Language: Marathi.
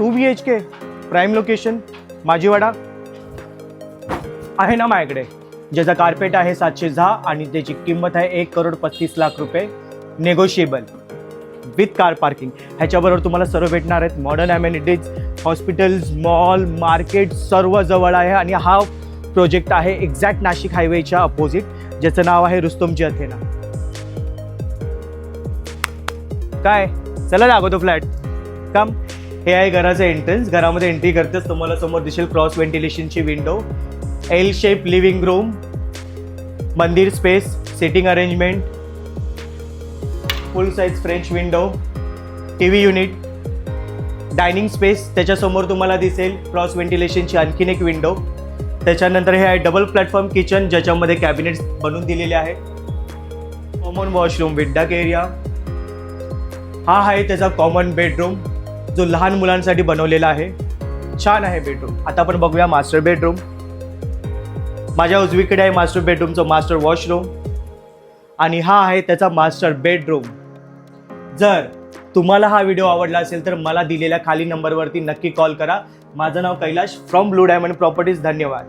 2 BHK प्राईम लोकेशन माझीवाडा आहे ना माझ्याकडे, ज्याचा कार्पेट आहे 710 आणि त्याची किंमत आहे 1,35,00,000 रुपये, नेगोशिएबल विथ कार पार्किंग. ह्याच्याबरोबर तुम्हाला सर्व भेटणार आहेत, modern amenities, hospitals, mall, market सर्व जवळ आहे. आणि हा प्रोजेक्ट आहे एक्झॅक्ट नाशिक हायवेच्या अपोजिट, ज्याचं नाव आहे रुस्तुमची अथेना. काय चला दाखवतो फ्लॅट, कम. हे आहे घराचं एंट्रन्स. घरामध्ये एंट्री करतेच तुम्हाला समोर दिसेल क्रॉस व्हेंटिलेशनची window, L shape living room, मंदिर space, sitting arrangement, full size French window, TV unit, dining space. त्याच्यासमोर तुम्हाला दिसेल क्रॉस व्हेंटिलेशनची आणखीन एक विंडो. त्याच्यानंतर हे आहे डबल प्लॅटफॉर्म किचन, ज्याच्यामध्ये कॅबिनेट्स बनवून दिलेले आहेत. Common washroom with duck area. हा आहे त्याचा कॉमन बेडरूम, जो लहान मुलांसाठी बनवलेला आहे. छान आहे बेडरूम. आता आपण बघूया मास्टर बेडरूम. माझ्या उजवीकडे आहे मास्टर बेडरूमचं मास्टर वॉशरूम आणि हा आहे त्याचा मास्टर बेडरूम. जर तुम्हाला हा व्हिडिओ आवडला असेल तर मला दिलेल्या खाली नंबरवरती नक्की कॉल करा. माझं नाव Kailash from blue diamond properties. धन्यवाद.